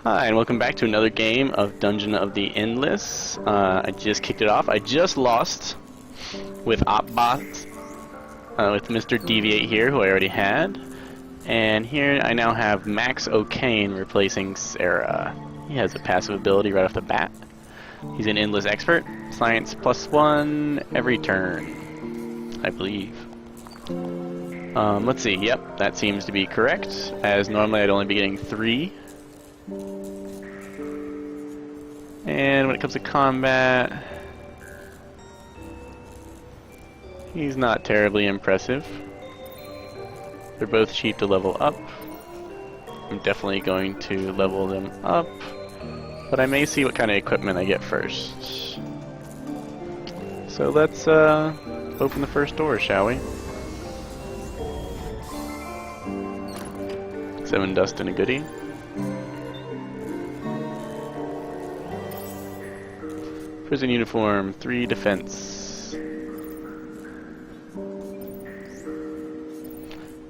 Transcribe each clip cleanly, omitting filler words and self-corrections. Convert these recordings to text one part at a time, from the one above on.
Hi, and welcome back to another game of Dungeon of the Endless. I just kicked it off. I just lost with Opbot, with Mr. Deviate here, who I already had. And here I now have Max O'Kane replacing Sarah. He has a passive ability right off the bat. He's an Endless Expert. Science +1 every turn, I believe. Let's see. Yep, that seems to be correct, as normally I'd only be getting 3. And when it comes to combat, he's not terribly impressive. They're both cheap to level up. I'm definitely going to level them up, but I may see what kind of equipment I get first. So let's open the first door, shall we? 7 dust and a goodie. Prison uniform, 3 defense.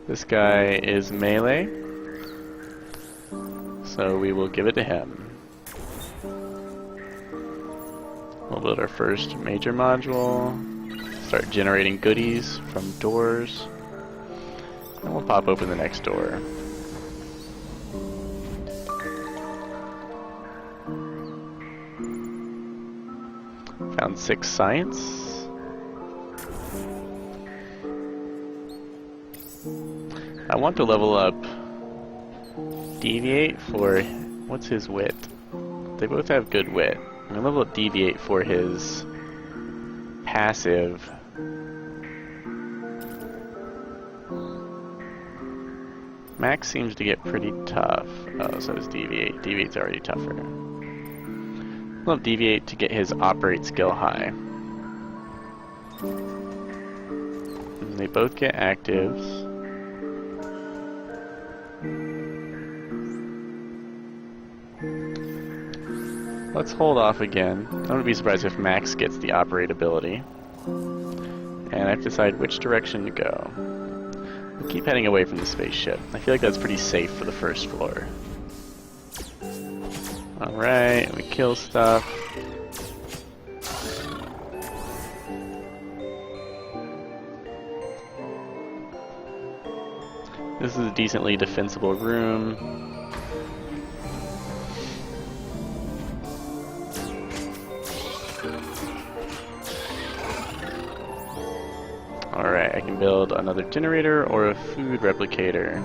This guy is melee, so we will give it to him. We'll build our first major module, start generating goodies from doors, and we'll pop open the next door. Found 6 science. I want to level up Deviate for, what's his wit? They both have good wit. I'm going to level up Deviate for his passive. Max seems to get pretty tough. Oh, so does Deviate. Deviate's already tougher. I'll Deviate to get his operate skill high. And they both get actives. Let's hold off again. I wouldn't be surprised if Max gets the operate ability. And I have to decide which direction to go. I'll keep heading away from the spaceship. I feel like that's pretty safe for the first floor. Alright, we kill stuff. This is a decently defensible room. Alright, I can build another generator or a food replicator.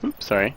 Oops, sorry.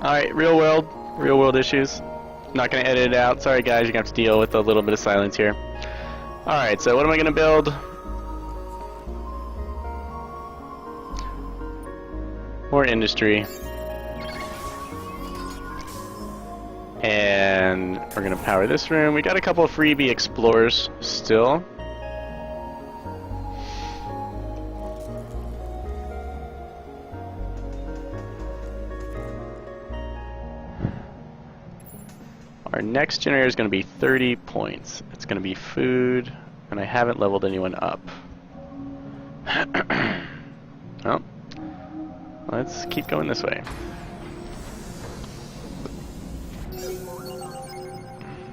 Alright, real world issues. Not gonna edit it out. Sorry guys, you're gonna have to deal with a little bit of silence here. Alright, so what am I gonna build? More industry. And we're gonna power this room. We got a couple of freebie explorers still. Our next generator is going to be 30 points. It's going to be food, and I haven't leveled anyone up. Well, let's keep going this way.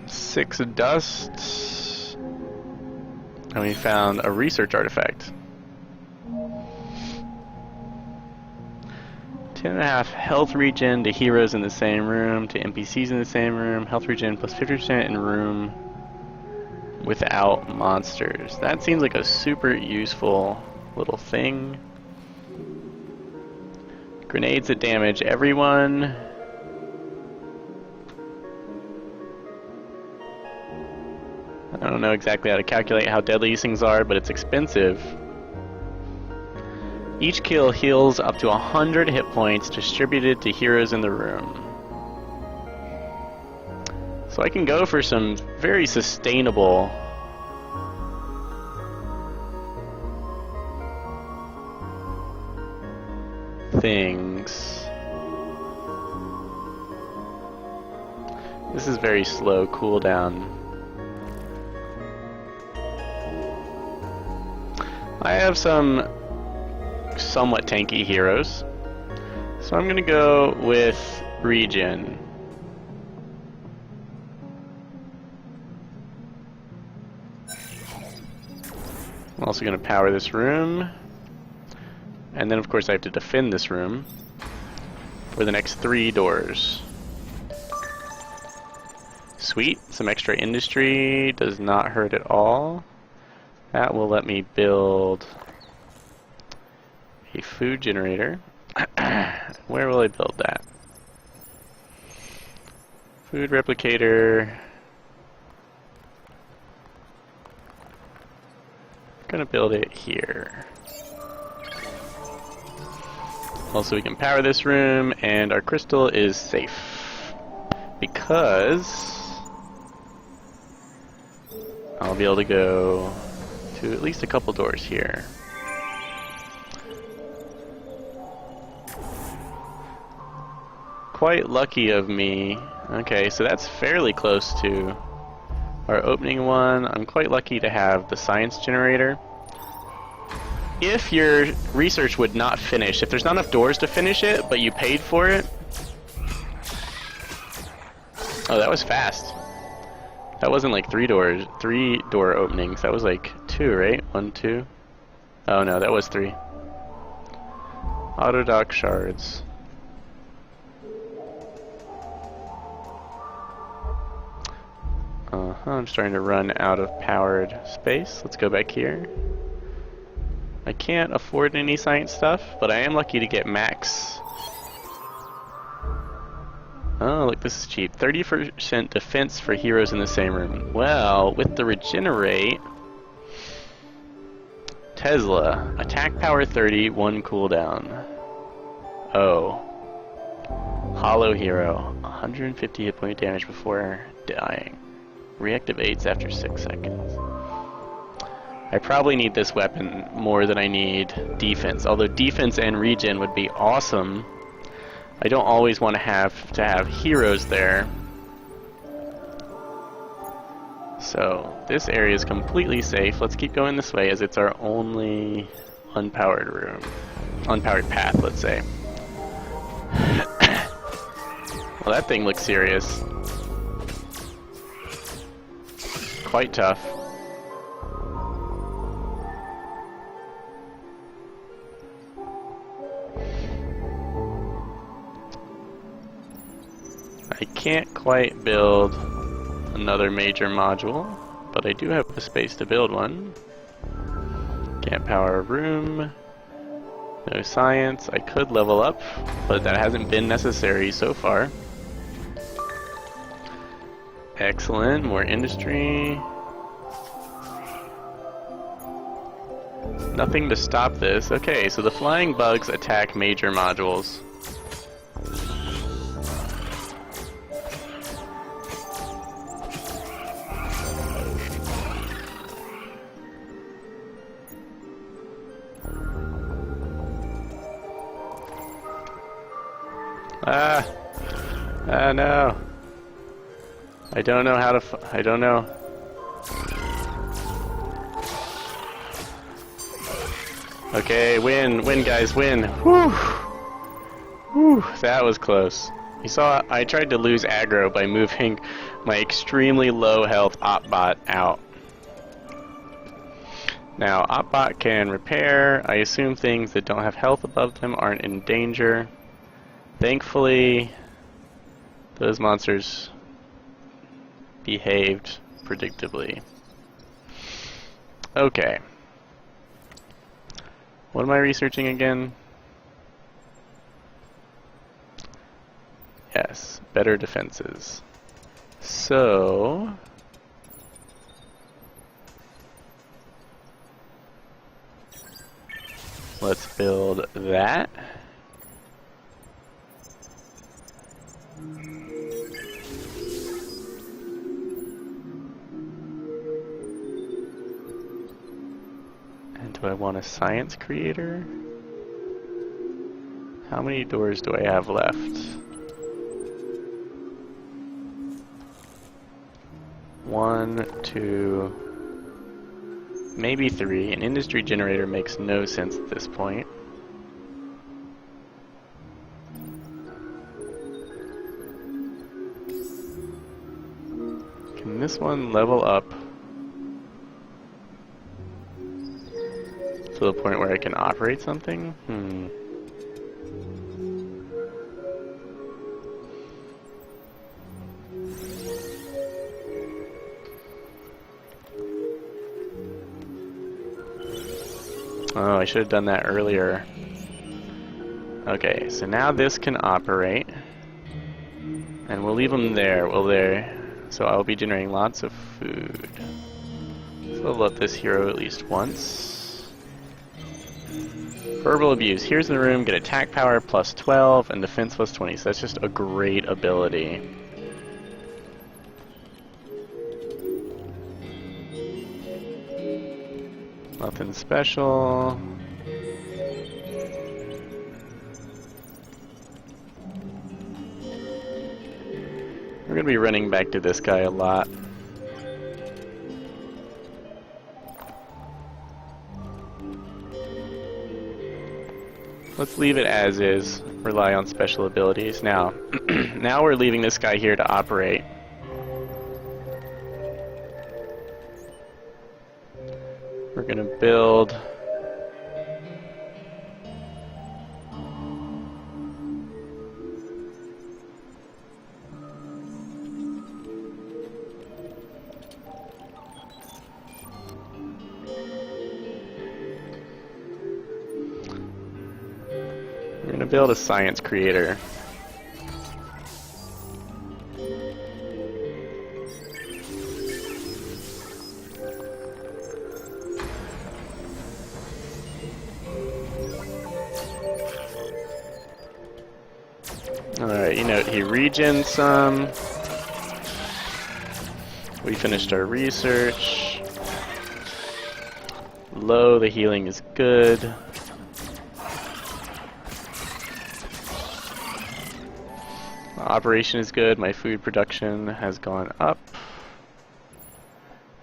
6 dust, and we found a research artifact. 10.5 health regen to heroes in the same room, to NPCs in the same room, health regen plus 50% in room without monsters. That seems like a super useful little thing. Grenades that damage everyone. I don't know exactly how to calculate how deadly these things are, but it's expensive. Each kill heals up to 100 hit points distributed to heroes in the room. So I can go for some very sustainable things. This is very slow cooldown. I have some somewhat tanky heroes, so I'm gonna go with regen. I'm also gonna power this room, and then of course I have to defend this room for the next 3 doors. Sweet, some extra industry does not hurt at all. That will let me build a food generator. Where will I build that? Food replicator. I'm gonna build it here. Also, we can power this room, and our crystal is safe because I'll be able to go to at least a couple doors here. Quite lucky of me. Okay, so that's fairly close to our opening one. I'm quite lucky to have the science generator. If your research would not finish, if there's not enough doors to finish it, but you paid for it... Oh, that was fast. That wasn't like 3 door openings. That was like 2, right? 1, 2. Oh no, that was 3. Auto dock shards. I'm starting to run out of powered space. Let's go back here. I can't afford any science stuff, but I am lucky to get max. Oh, look, this is cheap. 30% defense for heroes in the same room. Well, with the regenerate... Tesla. Attack power 30, 1 cooldown. Oh. Hollow hero. 150 hit point damage before dying. Reactivates after 6 seconds. I probably need this weapon more than I need defense. Although defense and regen would be awesome. I don't always want to have heroes there. So this area is completely safe. Let's keep going this way as it's our only unpowered room. Unpowered path, let's say. Well, that thing looks serious. Quite tough. I can't quite build another major module, but I do have the space to build one. Can't power a room. No science. I could level up, but that hasn't been necessary so far. Excellent. More industry. Nothing to stop this. Okay, so the flying bugs attack major modules. Ah! Ah, no! I don't know how to I don't know. Okay, win, guys, win. Whew. Whew, that was close. You saw, I tried to lose aggro by moving my extremely low health Opbot out. Now, Opbot can repair. I assume things that don't have health above them aren't in danger. Thankfully, those monsters behaved predictably. Okay. What am I researching again? Yes, better defenses. So... let's build that. And do I want a science creator? How many doors do I have left? One, two, maybe three. An industry generator makes no sense at this point. Can this one level up to the point where I can operate something? Oh, I should have done that earlier. Okay, so now this can operate. And we'll leave them there, so I'll be generating lots of food. So we'll let this hero at least once. Verbal abuse. Here's the room, get attack power plus 12 and defense plus 20. So that's just a great ability. Nothing special. We're gonna be running back to this guy a lot. Let's leave it as is. Rely on special abilities. Now, now we're leaving this guy here to operate. We're gonna build a science creator. Alright, you know, he regens some. We finished our research. Low, the healing is good. Operation is good, my food production has gone up.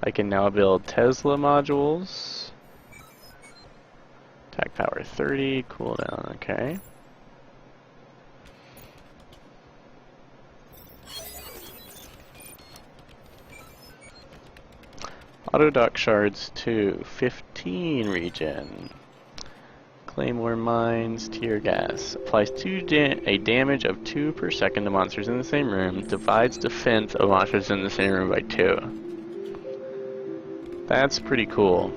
I can now build Tesla modules. Attack power 30, cooldown, okay. Autodoc shards 2, 15 regen. Claymore mines, tear gas. Applies a damage of 2 per second to monsters in the same room. Divides defense of monsters in the same room by 2. That's pretty cool.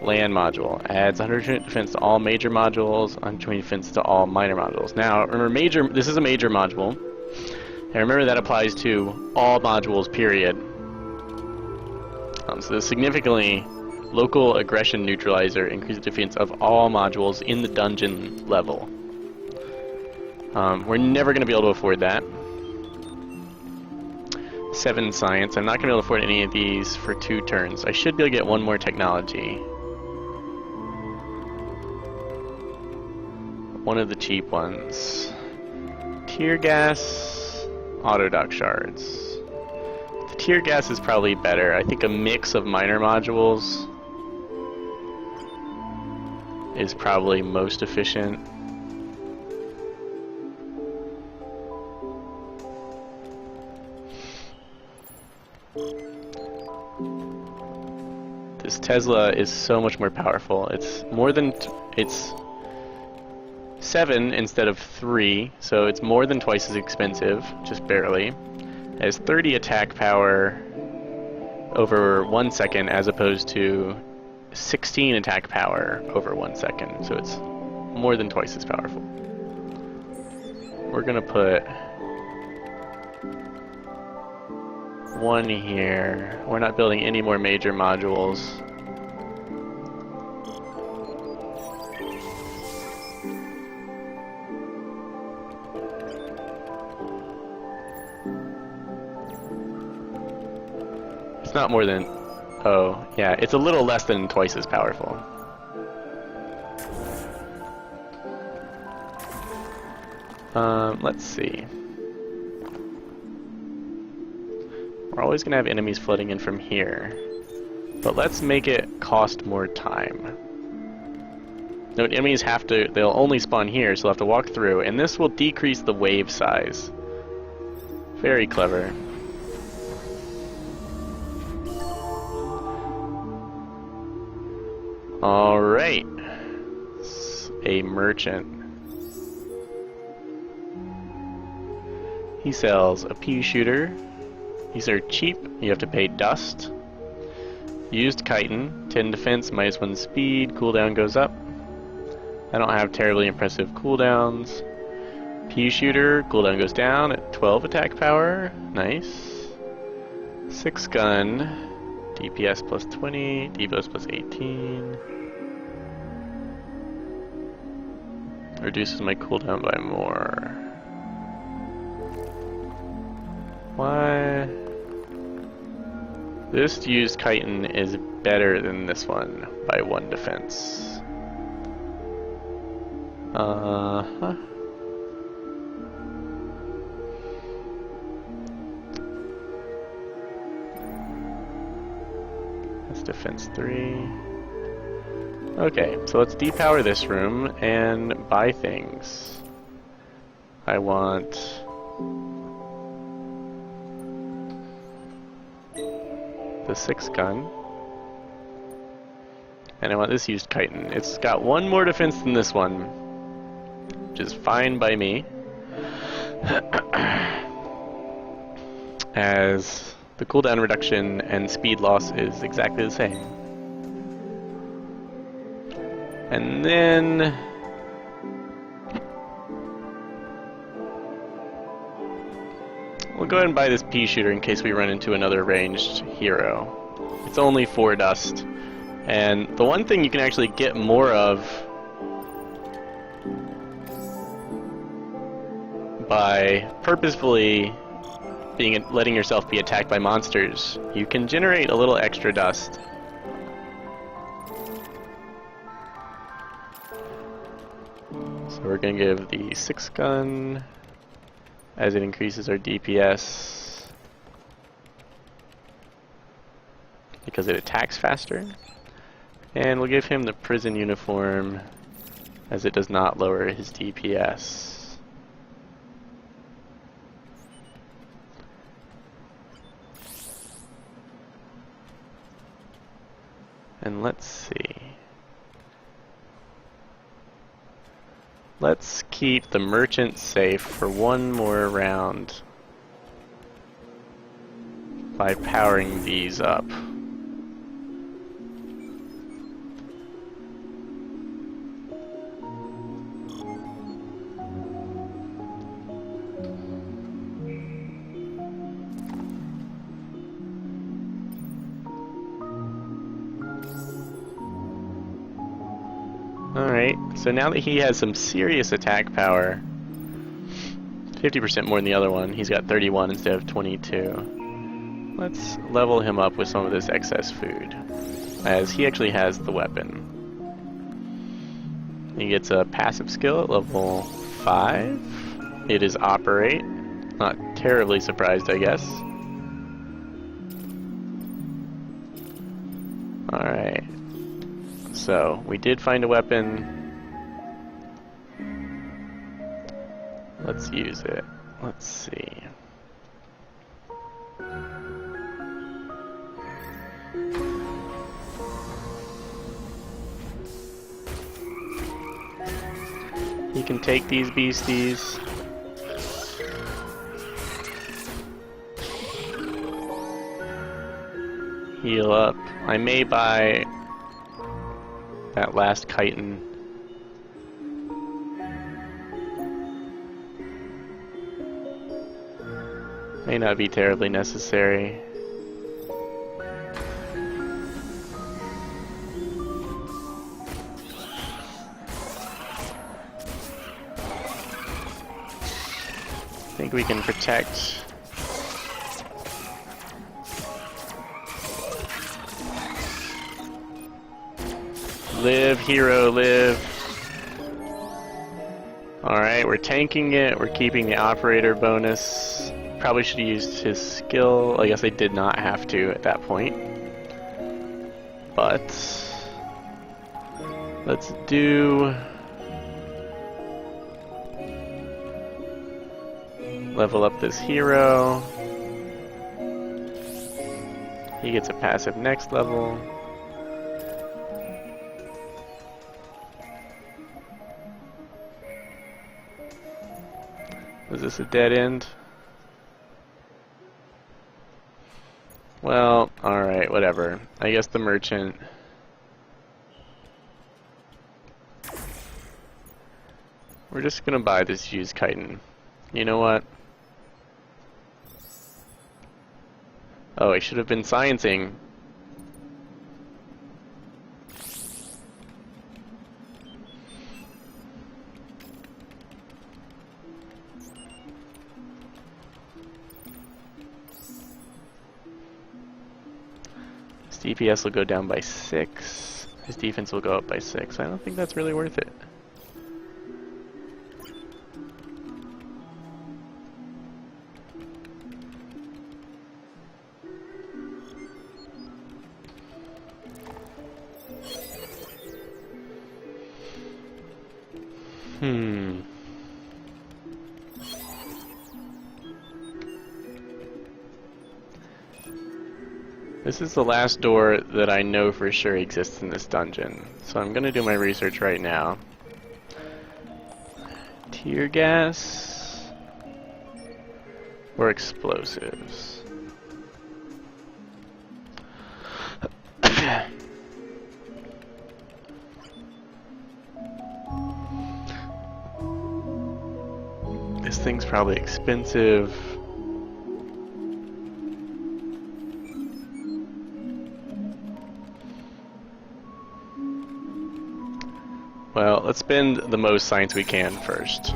Land module. Adds 100 defense to all major modules, 120 defense to all minor modules. Now, remember, this is a major module. And remember that applies to all modules, period. So this significantly local aggression neutralizer increases defense of all modules in the dungeon level. We're never going to be able to afford that. 7 science. I'm not going to be able to afford any of these for 2 turns. I should be able to get 1 more technology. One of the cheap ones. Tear gas. auto dock shards. The tear gas is probably better. I think a mix of miner modules is probably most efficient. This Tesla is so much more powerful. It's more than it's 7 instead of 3, so it's more than twice as expensive, just barely. It has 30 attack power over 1 second as opposed to 16 attack power over 1 second, so it's more than twice as powerful. We're gonna put 1 here. We're not building any more major modules. It's not more than... oh, yeah, it's a little less than twice as powerful. Let's see. We're always going to have enemies flooding in from here. But let's make it cost more time. No, enemies have to... they'll only spawn here, so they'll have to walk through, and this will decrease the wave size. Very clever. Alright. A merchant. He sells a pea shooter. These are cheap. You have to pay dust. Used chitin. 10 defense, -1 speed. Cooldown goes up. I don't have terribly impressive cooldowns. Pea shooter. Cooldown goes down at 12 attack power. Nice. 6 gun. DPS plus 20. DPS plus 18. Reduces my cooldown by more. Why? This used chitin is better than this one by 1 defense. Uh-huh. That's defense 3. Okay, so let's depower this room and buy things. I want... the 6 gun. And I want this used chitin. It's got 1 more defense than this one, which is fine by me. As the cooldown reduction and speed loss is exactly the same. And then... we'll go ahead and buy this pea shooter in case we run into another ranged hero. It's only 4 dust. And the one thing you can actually get more of by purposefully letting yourself be attacked by monsters, you can generate a little extra dust. So we're going to give the 6 gun, as it increases our DPS, because it attacks faster. And we'll give him the prison uniform, as it does not lower his DPS. And let's see. Let's keep the merchant safe for 1 more round by powering these up. Alright, so now that he has some serious attack power, 50% more than the other one, he's got 31 instead of 22. Let's level him up with some of this excess food, as he actually has the weapon. He gets a passive skill at level 5. It is Operate, not terribly surprised, I guess. Alright. So, we did find a weapon. Let's use it. Let's see. You can take these beasties. Heal up. I may buy that last chitin. May not be terribly necessary. I think we can protect. Live, hero, live. Alright, we're tanking it. We're keeping the operator bonus. Probably should have used his skill. I guess I did not have to at that point. But let's do level up this hero. He gets a passive next level. Is this a dead end? Well, alright, whatever. I guess the merchant. We're just gonna buy this used chitin. You know what? Oh, I should have been sciencing. His DPS will go down by 6. His defense will go up by 6. I don't think that's really worth it. This is the last door that I know for sure exists in this dungeon, so I'm gonna do my research right now. Tear gas or explosives? This thing's probably expensive. Well, let's spend the most science we can first.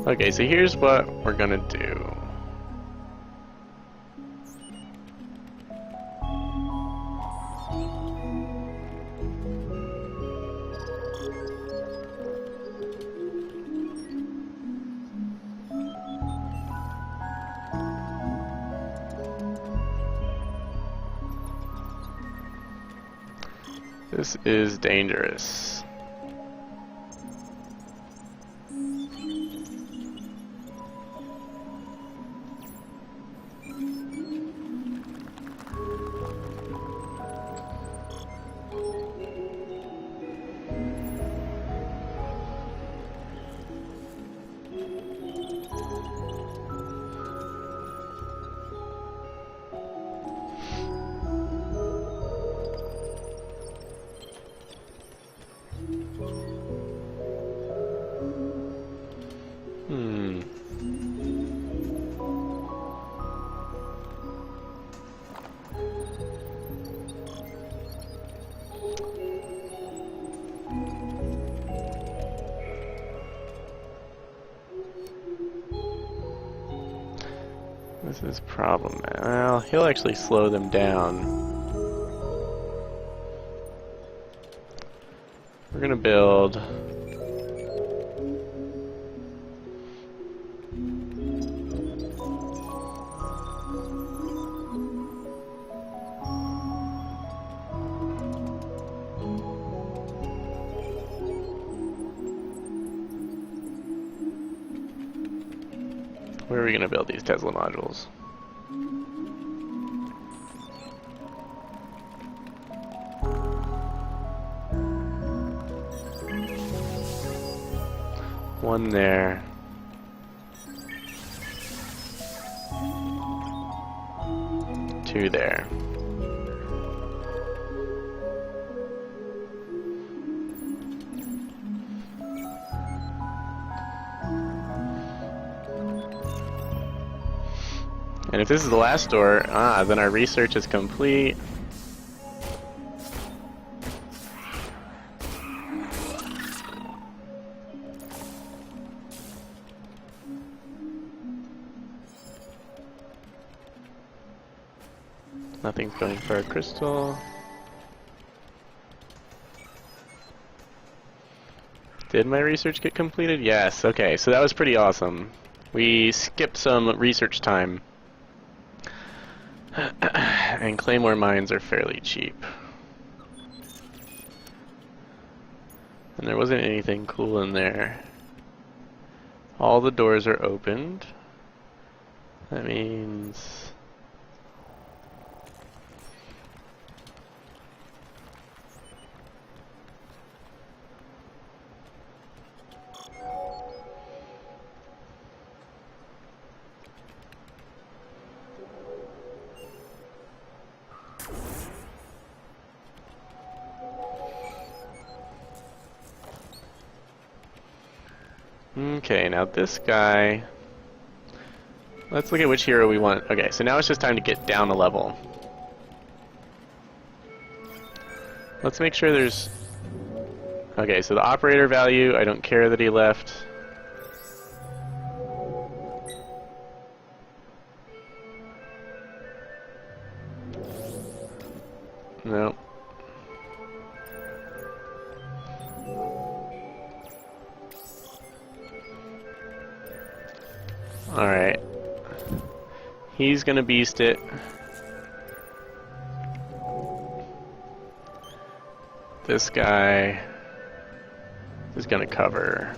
Okay, so here's what we're gonna do. This is dangerous. This is problematic. Well, he'll actually slow them down. We're gonna build Where are we gonna build these Tesla modules? One there. Two there. And if this is the last door, then our research is complete. Nothing's going for a crystal. Did my research get completed? Yes, okay, so that was pretty awesome. We skipped some research time. And claymore mines are fairly cheap. And there wasn't anything cool in there. All the doors are opened. That means... Okay, now this guy... Let's look at which hero we want. Okay, so now it's just time to get down a level. Let's make sure there's... Okay, so the operator value, I don't care that he left. No. Alright. He's gonna beast it. This guy is gonna cover.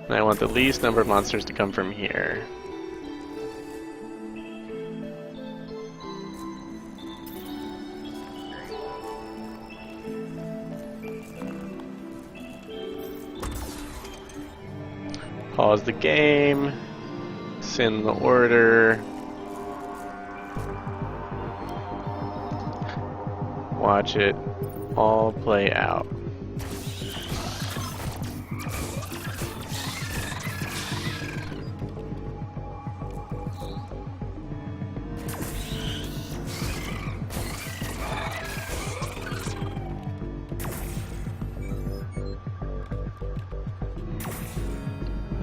And I want the least number of monsters to come from here. Pause the game. Send the order. Watch it all play out.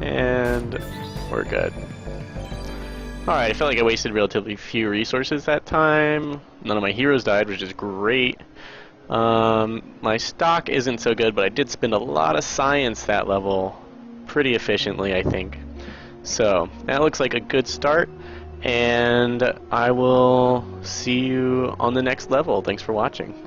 And we're good. Alright, I felt like I wasted relatively few resources that time. None of my heroes died, which is great. My stock isn't so good, but I did spend a lot of science that level pretty efficiently, I think. So, that looks like a good start, and I will see you on the next level. Thanks for watching.